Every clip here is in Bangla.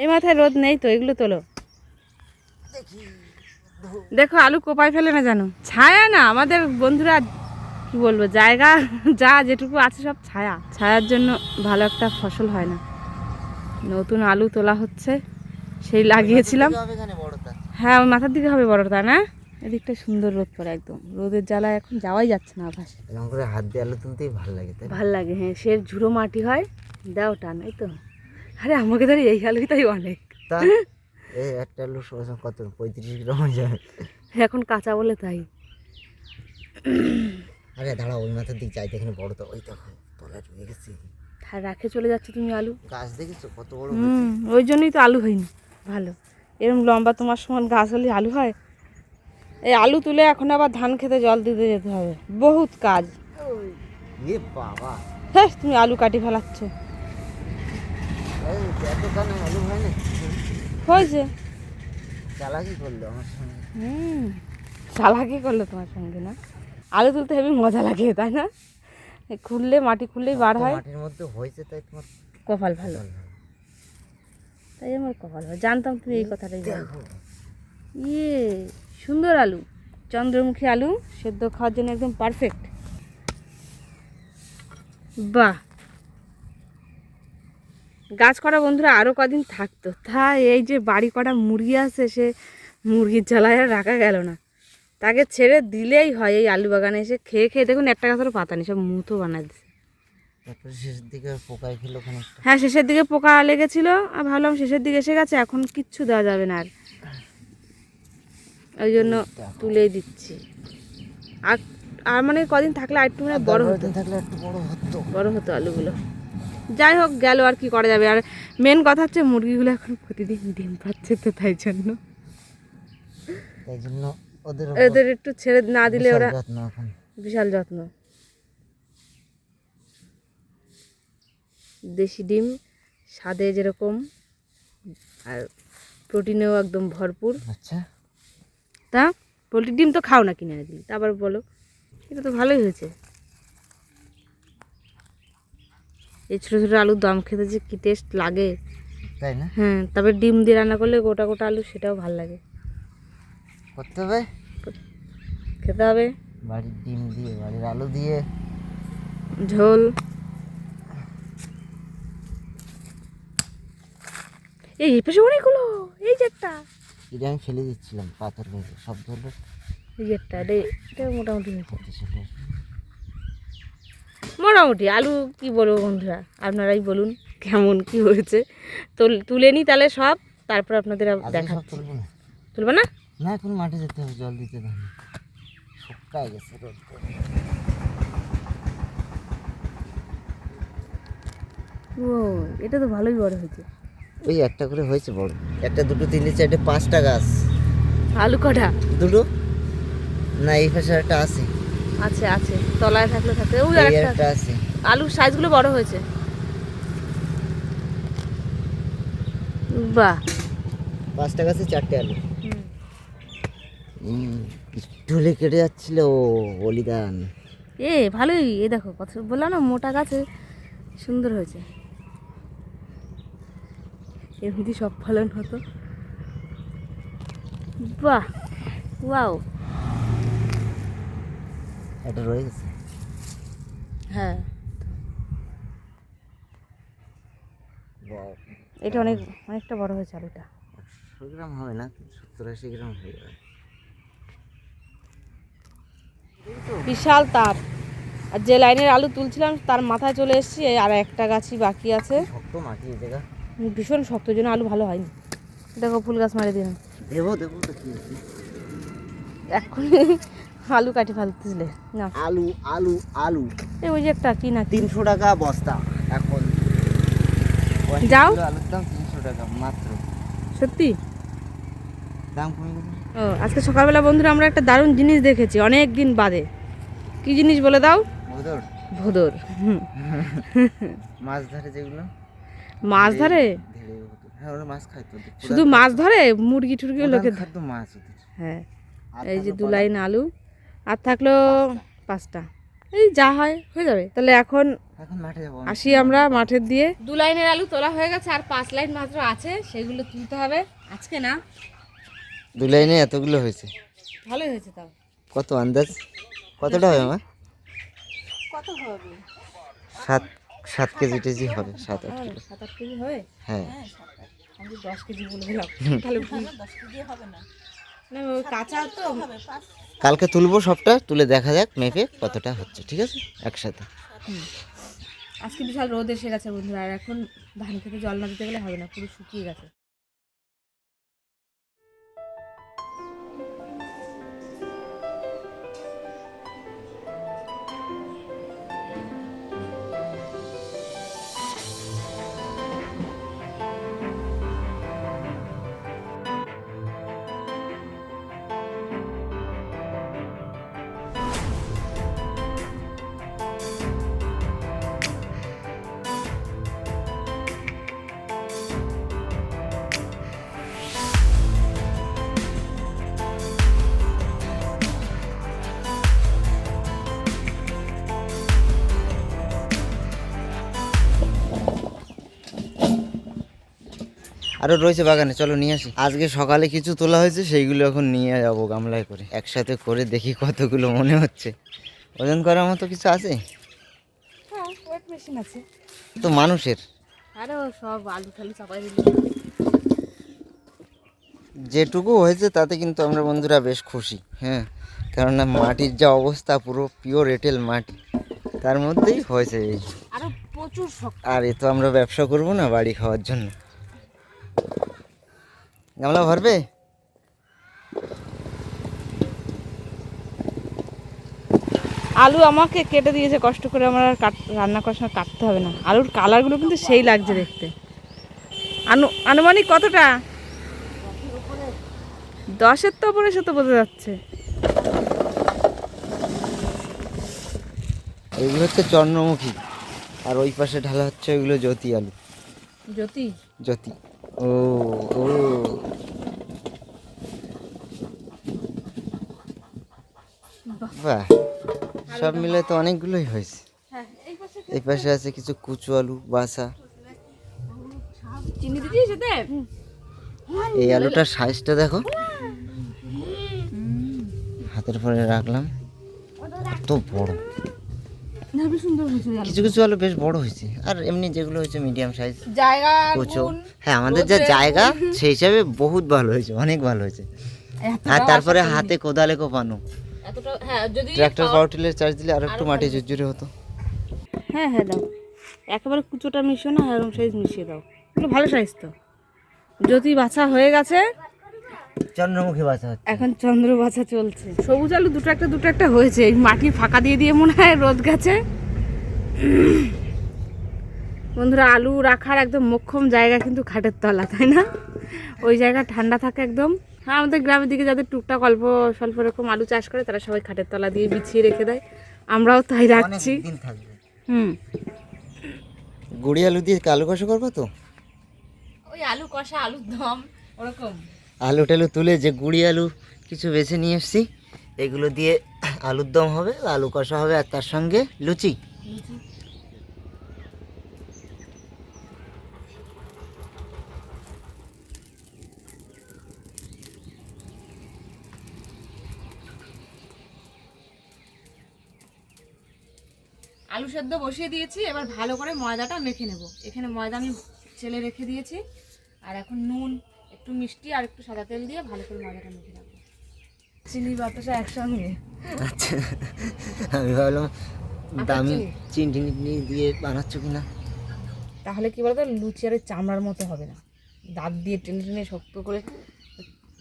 এই মাথায় রোদ নেই তো, এগুলো তোলো। দেখো আলু কোপায় ফেলে না জানো, ছায়া না আমাদের বন্ধুরা, কি বলবো, জায়গা যা যেটুকু আছে সব ছায়া, ছায়ার জন্য ভালো একটা ফসল হয় না। নতুন আলু তোলা হচ্ছে, সেই লাগিয়েছিলাম। হ্যাঁ ওই মাথার দিকে হবে বড়টা না, এদিকটা সুন্দর রোদ পড়ে, একদম রোদের জ্বালায় এখন যাওয়াই যাচ্ছে না আভাস। এরকম করে হাত দিয়ে আলু তুলতেই ভালো লাগে, তাই ভাল লাগে। হ্যাঁ সে ঝুড়ো মাটি হয়, দাও টান, এই তো। আরে আমাকে ধরে এই আলুই তাই অনেক, তা এই একটা আলু কত 35 গ্রাম হয়ে যাবে এখন কাঁচা বলে তাই। আরে দাঁড়া, ওই মাথার দিক চাইতে, এখানে বড় তো, ওই দেখো তলা ঢুকে গেছে। হ্যাঁ রাখে চলে যাচ্ছে তুমি আলু, গাছ দেখেছো কত বড়? ওই জন্যই তো আলু হয়নি ভালো। এরকম লম্বা তোমার সমান গাছ হলে আলু হয়। এই আলু তুলে এখন আবার ধান খেতে জল দিতে যেতে হবে, বহুত কাজ। এ বাবা, হ্যাঁ তুমি আলু কাটি ফেলাচ্ছ। এত কানে আলু হয় না, হয়েছে চালাকি করলো আমার সঙ্গে। চালাকি করলো তোমার সঙ্গে না, আলু তুলতে হেবি মজা লাগে তাই না, খুললে মাটি খুললেই বার হয়। মাটির মধ্যে হয়েছে তাই তোমার কপাল ভালো, তাই আমার কপাল ভালো। জানতাম তুমি এই কথাটাই বলবো। ইয়ে সুন্দর আলু, চন্দ্রমুখী আলু, সেদ্ধ খাওয়ার জন্য একদম পারফেক্ট। বাহ, গাছ করা বন্ধুরা আরও কদিন থাকতো, তা এই যে বাড়ি করা মুরগি আছে, সে মুরগির জ্বালায় আর রাখা গেল না, তাকে ছেড়ে দিলেই হয়। এই আলু বাগানে এসে খেয়ে খেয়ে দেখুন একটা গাছেরও পাতা নেই, সব মুতো বানায় দিচ্ছে। তারপরে শেষের দিকে পোকায় খেলো খানিকটা। হ্যাঁ শেষের দিকে পোকা লেগেছিল, আর ভাবলাম শেষের দিকে এসে গেছে, এখন কিচ্ছু দেওয়া যাবে না আর, ওই জন্য তুলেই দিচ্ছি। আর আর মানে কদিন থাকলে আর একটু মানে বড় হতো, থাকলে একটু বড় হতো আলুগুলো। যাই হোক গেল, আর কি করা যাবে। আর মেন কথা হচ্ছে মুরগিগুলো এখন প্রতিদিন ডিম পাচ্ছে, তো তাই জন্য ওদের একটু ছেড়ে না দিলে ওরা বিশাল যত্ন। দেশি ডিম স্বাদে যেরকম, আর প্রোটিনেও একদম ভরপুর। আচ্ছা তা পোলট্রির ডিম তো খাও না, কিনে এনে দিলি, তা আবার বলো, এটা তো ভালোই হয়েছে। এই ছোটো ছোটো আলুর দম খেতে যে কী টেস্ট লাগে, তাই না? হ্যাঁ তারপরে ডিম দিয়ে রান্না করলে গোটা গোটা আলু, সেটাও ভালো লাগে। করতে হবে, খেতে হবে বাড়ির ডিম দিয়ে, বাড়ির আলু দিয়ে ঝোল। এই পাশে অনেকগুলো, এই যে একটা, এটা আমি ফেলে দিচ্ছিলাম পাথর ভেজে, সব ধরলো। এই যে একটা, এটা মোটামুটি হয়েছে। মোটামুটি আলু কি বলবো বন্ধুরা, আপনারাই বলুন কেমন কি হয়েছে। তো তুলে নিই তাহলে সব, তারপর আপনাদের দেখাচ্ছি। তুলবো না, না এখন মাঠে যেতে হবে, জল দিতে হবে, শুকায় গেছে রোদ। ও এটা তো ভালোই বড় হয়েছে। ওই একটা করে হয়েছে বড়, একটা দুটো তিনটে চারটে পাঁচটা গাছ। আলু কটা? দুটো না, এই পাশে একটা আছে। আছে আছে, তলায় থাকলে থাকতে। ওই একটা আছে। আলুর সাইজগুলো বড় হয়েছে। বাহ, পাঁচটা গাছে চারটে আলু। ঢুলে কেটে যাচ্ছিল বলিদান। এ ভালোই, এ দেখো কত বললাম না, মোটা গাছে সুন্দর হয়েছে। এমনি সব ফলন হতো। বাহ, ওয়াও, এটা রয়ে গেছে। হ্যাঁ এটা অনেকটা বড় হয়েছে আলুটা। 100 গ্রাম হবে না, 70-80 গ্রাম হয়ে যাবে। বিশাল তাপ, আর যে লাইনের আলু তুলছিলাম তার মাথায় চলে এসেছি, আর একটা গাছই বাকি আছে। শক্ত মাটি এই জায়গা, ভীষণ শক্ত, জন্য আলু ভালো হয়নি। দেখো ফুল গাছ মারি দিন, দেবো দেবো তো কি এক্ষুনি আলু কাটি ফেলতেছিলে না। আলু আলু আলু এই ওই যে একটা কি না 300 টাকা বস্তা এখন। যাও, আলুর দাম 300 টাকা মাত্র। সত্যি দাম কমে গেছে। ও আজকে সকালবেলা বন্ধুরা আমরা একটা দারুণ জিনিস দেখেছি অনেক দিন বাদে। কি জিনিস বলে দাও? ভোদর। ভোদর, মাছ ধরে যেগুলো, মাছ ধরে। হ্যাঁ ওরা মাছ খায় তো, শুধু মাছ ধরে, মুরগি টুরগি লোকে খাদ্য মাছ ওদের। হ্যাঁ এই যে 2 লাইন আলু, আর থাকলো 5টা, এই যা হয় হয়ে যাবে তাহলে। এখন এখন মাঠে যাবো। আসি আমরা মাঠের দিয়ে। 2 লাইনের আলু তোলা হয়ে গেছে, আর 5 লাইন মাত্র আছে, সেগুলো তুলতে হবে আজকে না। 2 লাইনে এতগুলো হয়েছে, ভালোই হয়েছে। তাও কত আন্দাজ কতটা হবে মা? কত হবে? 7 কেজি টেজি হবে, 7-8 কিলো। 7-8 কেজি হবে। হ্যাঁ আমি 10 কেজি বলে দিলাম, তাহলে 10 কেজি হবে না। না ওই কাঁচা তো হবে। কালকে তুলবো সবটা, তুলে দেখা যাক মেপে কতটা হচ্ছে, ঠিক আছে একসাথে। আজকে বিশাল রোদ এসে গেছে বন্ধুরা, আর এখন ধান খেতে জল না দিতে গেলে হবে না, পুরো শুকিয়ে গেছে। আরো রয়েছে বাগানে, চলো নিয়ে আসি। আজকে সকালে কিছু তোলা হয়েছে, সেইগুলো এখন নিয়ে যাবো গামলায় করে, একসাথে করে দেখি কতগুলো মনে হচ্ছে। ওজন করার মতো কিছু আছে? হ্যাঁ, ওয়েট মেশিন আছে তো মানুষের। আরো সব আলু টালু চাপাই দিল। যেটুকু হয়েছে তাতে কিন্তু আমরা বন্ধুরা বেশ খুশি। হ্যাঁ, কেননা মাটির যা অবস্থা, পুরো পিওর এঁটেল মাটি, তার মধ্যেই হয়েছে এই। আরো প্রচুর শক্ত। আর এ তো আমরা ব্যবসা করব না, বাড়ি খাওয়ার জন্য। গামলা ভরবে? আলু আমাকে কেটে দিয়েছে কষ্ট করে, আমার আর রান্না করার সময় কাটতে হবে না। আলুর কালারগুলো কিন্তু সেই লাগছে দেখতে। আনুমানিক কতটা? 10-এর তো উপরে, সে তো বোঝা যাচ্ছে। এইগুলো হচ্ছে চন্দ্রমুখী, আর ওই পাশে ঢালা হচ্ছে ওইগুলো জ্যোতি আলু। জ্যোতি জ্যোতি। ও ও বাহ, সব মিলে তো অনেকগুলোই হয়েছে। এই পাশে আছে কিছু কুচু আলু বাসা। চিনি দিয়েছিস এতে? এই আলুটার সাইজটা দেখো, হাতের পরে রাখলাম, কত বড়। সুন্দর হয়েছে। কিছু কিছু আলু বেশ বড় হয়েছে, আর এমনি যেগুলো হয়েছে মিডিয়াম সাইজ জায়গা কুচো। হ্যাঁ, আমাদের যা জায়গা সেই হিসাবে বহুত ভালো হয়েছে, অনেক ভালো হয়েছে। আর তারপরে হাতে কোদালে কোপানো, এতটা। হ্যাঁ, যদি ট্রাক্টর পাওয়ার টিলার চার্জ দিলে আর একটু মাটি ঝুরঝুরে হতো। হ্যাঁ হ্যাঁ দাও, একেবারে কুচোটা মিশিয়ে না, এরকম সাইজ মিশিয়ে দাও। এগুলো ভালো সাইজ তো। জ্যোতি বাছা হয়ে গেছে, চন্দ্রমুখী বাছা হচ্ছে এখন চন্দ্র বাছা চলছে। সবুজ আলু দুটো একটা হয়েছে, এই মাটি ফাঁকা দিয়ে দিয়ে মনে হয় রোদ গেছে। বন্ধুরা, আলু রাখার একদম মোক্ষম জায়গা কিন্তু খাটের তলা, তাই না? ওই জায়গা ঠান্ডা থাকে একদম। হ্যাঁ, আমাদের গ্রামের দিকে যাদের টুকটাক অল্প স্বল্প রকম আলু চাষ করে, তারা সবাই খাটের তলা দিয়ে বিছিয়ে রেখে দেয়। আমরাও তাই রাখছি। দিন থাকবে। গুড়ি আলু দিয়ে আলু কষা করবো তো? ওই আলু কষা, আলুর দম, ওরকম। আলু টালু তুলে যে গুড়ি আলু কিছু বেছে নিয়ে এসছি, এগুলো দিয়ে আলুর দম হবে, আলু কষা হবে, আর তার সঙ্গে লুচি। আলু সেদ্ধ বসিয়ে দিয়েছি, এবার ভালো করে ময়দাটা মেখে নেব। এখানে ময়দা আমি চেলে রেখে দিয়েছি, আর এখন নুন, একটু মিষ্টি আর একটু সাদা তেল দিয়ে ভালো করে ময়দাটা মেখে রাখবো। চিনি বাতাসা একসঙ্গে। আচ্ছা, আমি ভাবলাম দামি চিনি দিয়ে বানাচ্ছ কিনা। তাহলে কি বলতো, লুচি আর চামড়ার মতো হবে না, দাঁত দিয়ে টেনে টেনে শক্ত করে,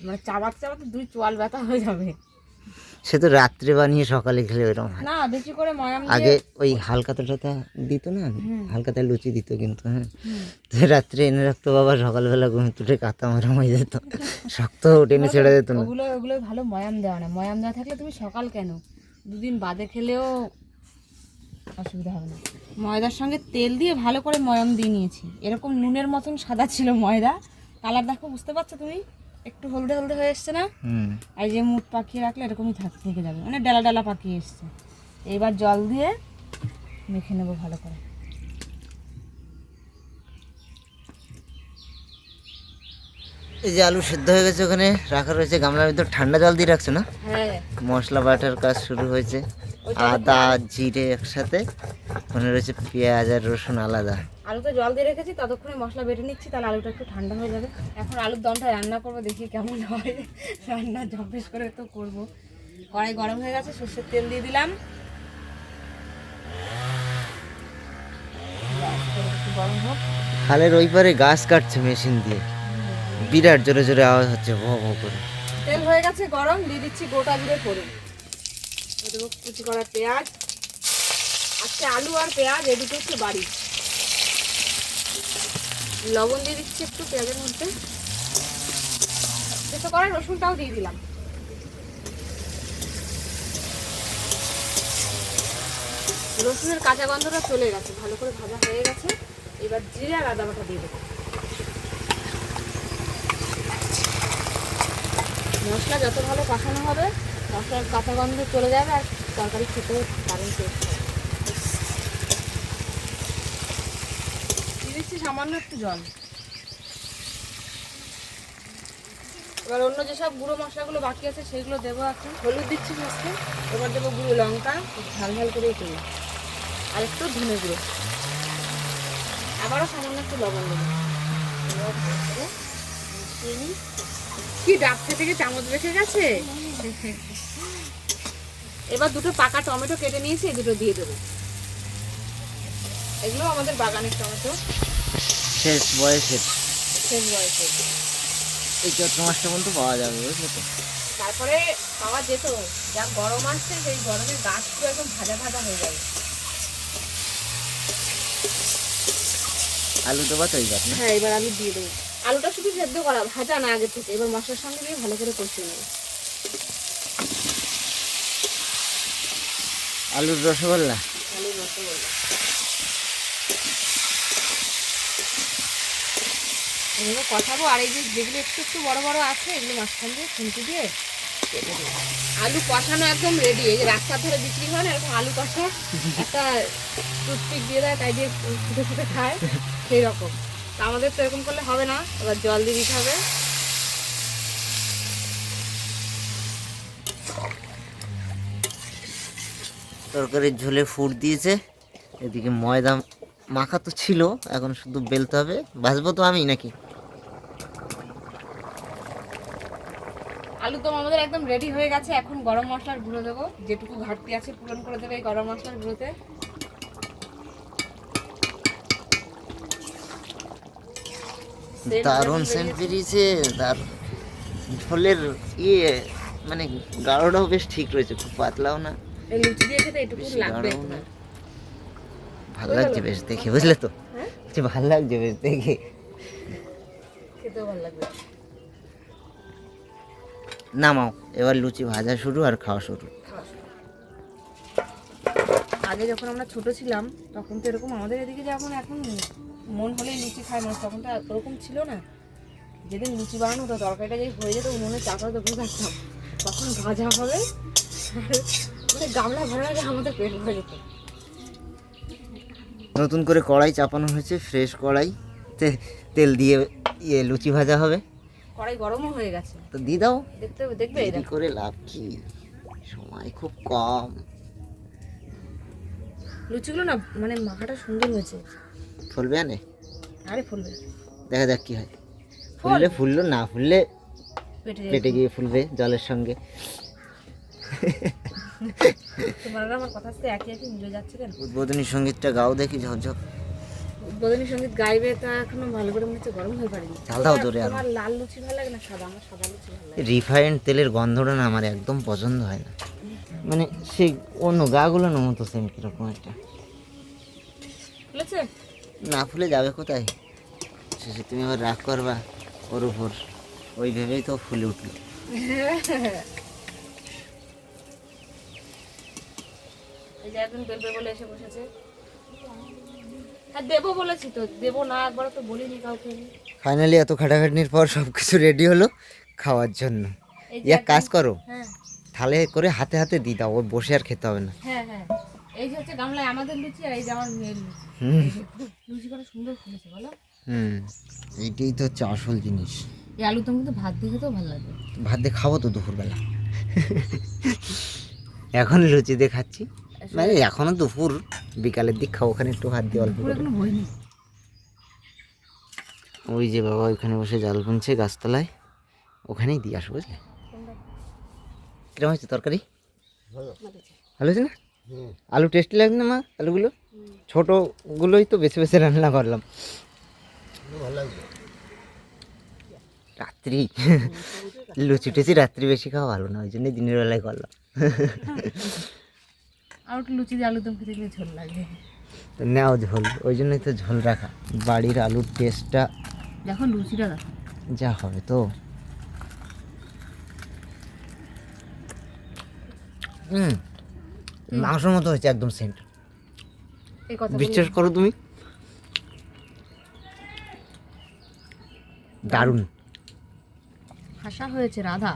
মানে চাবাতে চাবাতে 2 চোয়াল ব্যথা হয়ে যাবে। সে তো রাত্রে বানিয়ে সকালে খেলে এরকম হয় না, বেশি করে ময়াম আগে ওই হালকাতাটা দিত না, হালকাতায় লুচি দিত কিন্তু। হ্যাঁ, রাত্রে এনে রাখতো বাবা, সকালবেলা ঘুম তুলে কাতা মারাম হয়ে যেত, শক্ত টেনে ছেড়ে যেত না। ওগুলো ভালো ময়াম দেওয়া না। ময়াম দেওয়া থাকলে তুমি সকাল কেন, 2 দিন বাদে খেলেও অসুবিধা হবে না। ময়দার সঙ্গে তেল দিয়ে ভালো করে ময়াম দিয়ে নিয়েছি। এরকম নুনের মতন সাদা ছিল ময়দা। কালার দেখো, বুঝতে পারছো তুমি? একটু হলদে হলদে হয়ে এসছে না? আর যে মুখ পাকিয়ে রাখলে এরকমই থেকে যাবে, মানে ডালা ডালা পাকিয়ে এসছে। এবার জল দিয়ে মেখে নেবো ভালো করে। এই যে আলু সেদ্ধ হয়ে গেছে, ওখানে রাখা রয়েছে গামলার ভিতর, ঠান্ডা জল দিয়ে রাখছো না? হ্যাঁ, মশলা বাটার কাজ শুরু হয়েছে, আদা জিরে একসাথে, ওখানে রয়েছে পেঁয়াজ আর রসুন আলাদা। আলুতে জল দিয়ে রেখেছি, ততক্ষণে মশলা বেটে নিচ্ছি, তাহলে আলুটা একটু ঠান্ডা হয়ে যাবে। এখন আলুর দমটা রান্না করবো, দেখি কেমন হয়। রান্না ঝপেশ করে তো করবো। কড়াই গরম হয়ে গেছে, সর্ষের তেল দিয়ে দিলাম। একটু গরম হোক। খালের ওই পারে গাছ কাটছে মেশিন দিয়ে, বিরাট জোরে জোরে আওয়াজ হচ্ছে ভো ভো করে। তেল হয়ে গেছে গরম, দিয়ে দিচ্ছি গোটা জিরে ফোড়ন, দেবো কুচি করা পেঁয়াজ। আজকে আলু আর পেঁয়াজ এই দুটো একটু বাড়ি। লবণ দিয়ে দিচ্ছি একটু পেঁয়াজের মধ্যে, সেটা করে রসুনটাও দিয়ে দিলাম। রসুনের কাঁচা গন্ধটা চলে গেছে, ভালো করে ভাজা হয়ে গেছে। এবার জিরে আর আদা বাটা দিয়ে দেবো। মশলা যত ভালো কষানো হবে, মশলার কাঁচা গন্ধ চলে যাবে আর তরকারি খেতেও দারুণ টেস্ট হবে। দিয়ে দিচ্ছি সামান্য একটু জল। এবার অন্য যেসব গুঁড়ো মশলাগুলো বাকি আছে সেগুলো দেবো এখন। হলুদ দিচ্ছি ফার্স্টে, এবার দেবো গুঁড়ো লঙ্কা, ঝাল ঝাল করেই দেবো, আর একটু ধনে গুঁড়ো, আবারও সামান্য একটু লবণ দেবো। কি ডাকছে থেকে চামচ রেখে গেছে। এবার দুটো পাকা টমেটো কেটে নিয়েছি, এই দুটো দিয়ে দেবো। এগুলো আমাদের বাগানের টমেটো, শেষ বয়সের, শেষ বয়সের। এই চৈত্র মাসটা পর্যন্ত পাওয়া যাবে, বুঝলে তো? তারপরে পাওয়া যেত, যা গরম আসছে সেই গরমে গাছগুলো একদম ভাজা ভাজা হয়ে যাবে। আলু দেবা তো এইবার না? হ্যাঁ, এবার আলু দিয়ে দেবো। আলুটা শুধু সেদ্ধ করা, ভাজা না আগে থেকে। এবার মশলার সঙ্গে দিয়ে ভালো করে কষিয়ে নেবো। আলুর রসগোল্লা, আলুর রসগোল্লা। এগুলো কষাবো, আর এই যে যেগুলো একটু একটু বড় বড় আছে এগুলো মাঝখান দিয়ে খুন্তি দিয়ে কেটে দেবো। আলু কষানো একদম রেডি। এই যে রাস্তার ধারে বিক্রি হয় না এরকম আলু কষা, একটা টুথপিক দিয়ে দেয়, তাই দিয়ে ফুটে ফুটে খায়, সেই রকম। তা আমাদের তো এরকম করলে হবে না, এবার জল দিয়ে দিতে হবে। তরকারির ঝোলে ফুট দিয়েছে, এদিকে ময়দা মাখা তো ছিল, এখন শুধু বেলতে হবে। ভাজবো তো আমি নাকি? আলু দম আমাদের একদম রেডি হয়ে গেছে। এখন গরম মশলার গুঁড়ো দেবো, যেটুকু ঘাটতি আছে পূরণ করে দেবে এই গরম মশলার গুঁড়োতে। দারুণ সেন্ট বেরিয়েছে, তার ঝোলের ইয়ে মানে গাঢ়টাও বেশ ঠিক রয়েছে, খুব পাতলাও না, এই লুচি দিয়ে খেতে এটুকু বেশি লাগবে। গাঢ়ও না। ভালো লাগছে বেশ দেখে, বুঝলে তো? হ্যাঁ, ভালো লাগছে বেশ দেখে, খেতেও ভালো লাগবে। নামাও এবার, লুচি ভাজা শুরু আর খাওয়া শুরু। আগে যখন আমরা ছোট ছিলাম তখন তো এরকম আমাদের এদিকে যেমন এখন মন হলেই লুচি খায় মানুষ, তখন তো ওরকম ছিল না। যেদিন লুচি বানানো হতো, তরকারিটা যেই হয়ে যেত উনুনে চাপা তো বসে থাকতাম, তখন ভাজা হবে, মানে গামলা ভরা আগে আমাদের পেট ভরে যেত। নতুন করে কড়াই চাপানো হয়েছে, ফ্রেশ কড়াই, তেল দিয়ে ইয়ে লুচি ভাজা হবে। কড়াই গরমও হয়ে গেছে, তো দিয়ে দাও, দেখবে দেরি করে লাভ কি, সময় খুব কম। লুচিগুলো না মানে মাখাটা সুন্দর হয়েছে। ফুলবে আনে, আরে ফুলবে, দেখা যাক কি হয়। ফুললে ফুললো, না ফুললে পেটে গিয়ে ফুলবে জলের সঙ্গে। তোমার আর আমার কথা সাথে একই একই মিলে যাচ্ছে কেন? উদ্বোধনী সঙ্গীতটা গাও দেখি ঝকঝক। উদ্বোধনী সঙ্গীত গাইবে, তা এখনো ভালো করে মনে হচ্ছে গরম হয়ে পারেনি। ঝাল দাও জোরে আরো। তোমার লাল লুচি ভালো লাগে না সাদা? আমার সাদা লুচি ভালো লাগে। রিফাইন্ড তেলের গন্ধটা না আমার একদম পছন্দ হয় না, মানে সেই অন্য গাগুলোর মতো সেম কিরকম একটা। ফুলেছে? না ফুলে যাবে কোথায়, শেষে তুমি আবার রাগ করবা ওর উপর, ওই ভেবেই তো ফুলে উঠলো। এই যে একজন বেলবে বলে এসে বসেছে। হ্যাঁ দেবো বলেছি তো, দেবো না একবার তো বলিনি কাউকে। ফাইনালি এত খাটাখাটনির পর সব কিছু রেডি হলো খাওয়ার জন্য। এই যে এক কাজ করো, হ্যাঁ থালে করে হাতে হাতে দিয়ে দাও, ও বসে আর খেতে হবে না। হ্যাঁ হ্যাঁ, এই যে হচ্ছে গামলায় আমাদের লুচি, আর এই যে আমার মেয়ের লুচি। হুম লুচি কত সুন্দর ফুলেছে বলো। হুম, এইটাই তো হচ্ছে আসল জিনিস। এই আলুর দম কিন্তু ভাত দিয়ে খেতেও ভালো লাগে। ভাত দিয়ে খাবো তো দুপুরবেলা। এখন লুচি দিয়ে খাচ্ছি, মানে এখনো দুপুর, বিকালের দিক খাবো, ওখানে একটু ভাত দিয়ে অল্প করে। এখনো হয়নি। ওই যে বাবা ওইখানে বসে জাল বুনছে গাছতলায়, ওখানেই দিয়ে আসো, বুঝলে? কিরকম হয়েছে তরকারি? ভালো হয়েছে না? আলু টেস্টি লাগছে না মা? আলুগুলো ছোটোগুলোই তো বেছে বেছে রান্না করলাম। রাত্রি লুচি টুচি রাত্রি বেশি খাওয়া ভালো না, ওই জন্যই দিনের বেলায় করলাম। আর একটু লুচি দিয়ে আলুর দম খেতে গেলে ঝোল লাগে। তো নেও ঝোল, ওই জন্যই তো ঝোল রাখা। বাড়ির আলুর টেস্টটা দেখো লুচিটা দেখো যা হবে তো। মাংসের মতো হয়েছে একদম সেন্ট, এই কথা বিশ্বাস করো তুমি, দারুণ। ভাষা হয়েছে রাধা।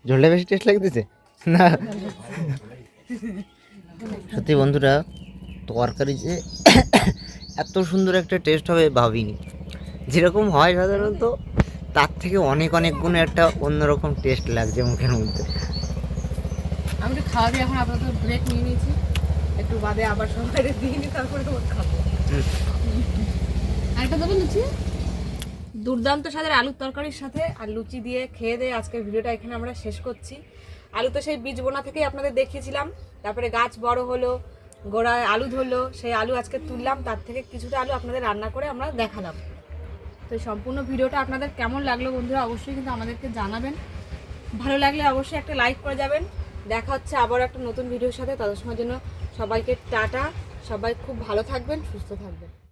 ঝোলটা বেশি টেস্ট লাগতেছে না? সত্যি বন্ধুরা, তরকারি যে এত সুন্দর একটা টেস্ট হবে ভাবিনি। যেরকম হয় সাধারণত তার থেকে অনেক অনেক গুণে একটা অন্যরকম টেস্ট লাগছে মুখের মধ্যে। আমি তো খাওয়া দিয়ে এখন আপাতত ব্রেক নিয়ে নিয়েছি, একটু বাদে আবার সবাই দিয়ে নিই, তারপরে তোমার খাবো। আরেকটা দেবো লুচি, দুর্দান্ত স্বাদের আলুর তরকারির সাথে আর লুচি দিয়ে খেয়ে দিয়ে আজকের ভিডিওটা এখানে আমরা শেষ করছি। আলু তো সেই বীজ বোনা থেকেই আপনাদের দেখিয়েছিলাম, তারপরে গাছ বড় হলো, গোড়ায় আলু ধরলো, সেই আলু আজকে তুললাম, তার থেকে কিছুটা আলু আপনাদের রান্না করে আমরা দেখালাম। তো এই সম্পূর্ণ ভিডিওটা আপনাদের কেমন লাগলো বন্ধুরা অবশ্যই কিন্তু আমাদেরকে জানাবেন। ভালো লাগলে অবশ্যই একটা লাইক করে যাবেন। দেখা হচ্ছে আবার একটা নতুন ভিডিওর সাথে, ততক্ষণের জন্য সবাইকে টাটা। সবাই খুব ভালো থাকবেন, সুস্থ থাকবেন।